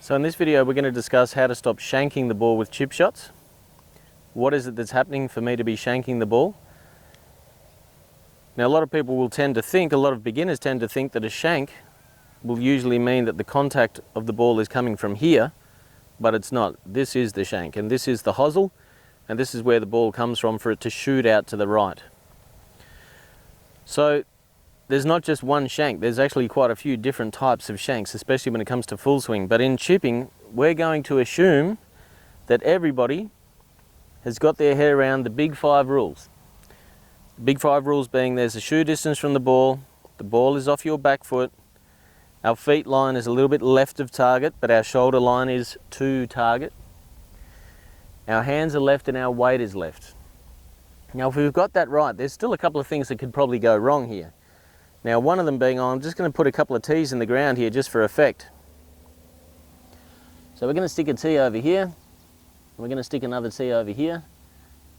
So in this video we're going to discuss how to stop shanking the ball with chip shots. What is it that's happening for me to be shanking the ball? Now a lot of people will tend to think, a lot of beginners tend to think that a shank will usually mean that the contact of the ball is coming from here, but it's not. This is the shank and this is the hosel, and this is where the ball comes from for it to shoot out to the right. So there's not just one shank, there's actually quite a few different types of shanks, especially when it comes to full swing. But in chipping, we're going to assume that everybody has got their head around the big 5 rules. The big 5 rules being there's a shoe distance from the ball is off your back foot, our feet line is a little bit left of target, but our shoulder line is to target. Our hands are left and our weight is left. Now if we've got that right, there's still a couple of things that could probably go wrong here. Now one of them being, I'm just going to put a couple of tees in the ground here just for effect. So we're going to stick a tee over here, and we're going to stick another tee over here,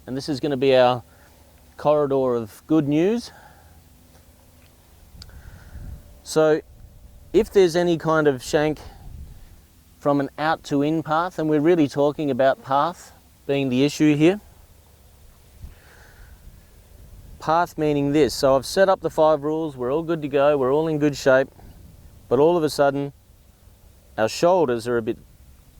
and this is going to be our corridor of good news. So if there's any kind of shank from an out to in path, and we're really talking about path being the issue here. Path meaning this, so I've set up the 5 rules, we're all good to go, we're all in good shape, but all of a sudden our shoulders are a bit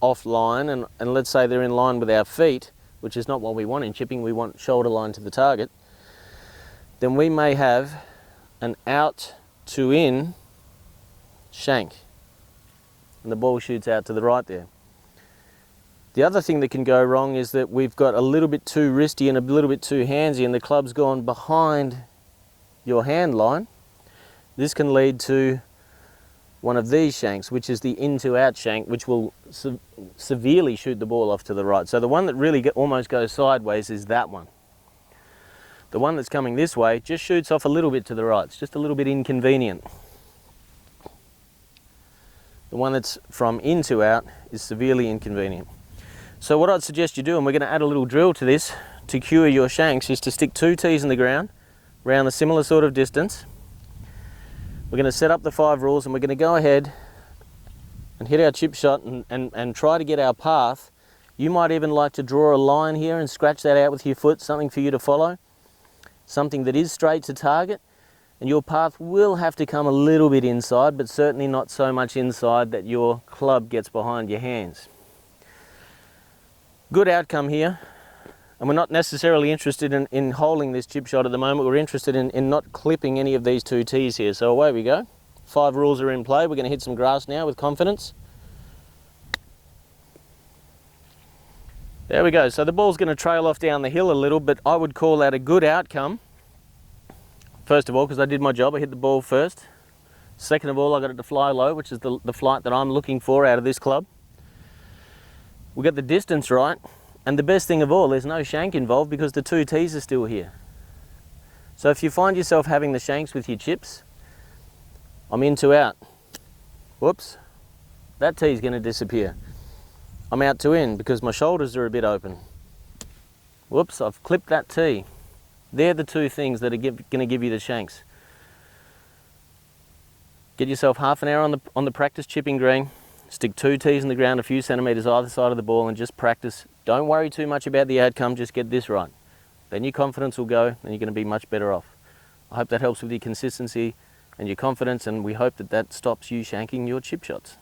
offline, and let's say they're in line with our feet, which is not what we want in chipping, we want shoulder line to the target, then we may have an out to in shank, and the ball shoots out to the right there. The other thing that can go wrong is that we've got a little bit too wristy and a little bit too handsy, and the club's gone behind your hand line. This can lead to one of these shanks, which is the in to out shank, which will severely shoot the ball off to the right. So the one that really almost goes sideways is that one. The one that's coming this way just shoots off a little bit to the right. It's just a little bit inconvenient. The one that's from in to out is severely inconvenient. So what I'd suggest you do, and we're going to add a little drill to this to cure your shanks, is to stick 2 tees in the ground around a similar sort of distance. We're going to set up the 5 rules, and we're going to go ahead and hit our chip shot and try to get our path. You might even like to draw a line here and scratch that out with your foot, something for you to follow, something that is straight to target, and your path will have to come a little bit inside, but certainly not so much inside that your club gets behind your hands. Good outcome here, and we're not necessarily interested in holding this chip shot at the moment. We're interested in not clipping any of these 2 tees here. So away we go. 5 rules are in play. We're going to hit some grass now with confidence. There we go. So the ball's going to trail off down the hill a little, but I would call that a good outcome. First of all, because I did my job, I hit the ball first. Second of all, I got it to fly low, which is the flight that I'm looking for out of this club. We got the distance right, and the best thing of all, there's no shank involved because the 2 tees are still here. So if you find yourself having the shanks with your chips, I'm in to out. Whoops, that tee's going to disappear. I'm out to in because my shoulders are a bit open. Whoops, I've clipped that tee. They're the 2 things that are going to give you the shanks. Get yourself half an hour on the practice chipping green. Stick 2 tees in the ground a few centimetres either side of the ball and just practice. Don't worry too much about the outcome, just get this right. Then your confidence will go and you're going to be much better off. I hope that helps with your consistency and your confidence, and we hope that stops you shanking your chip shots.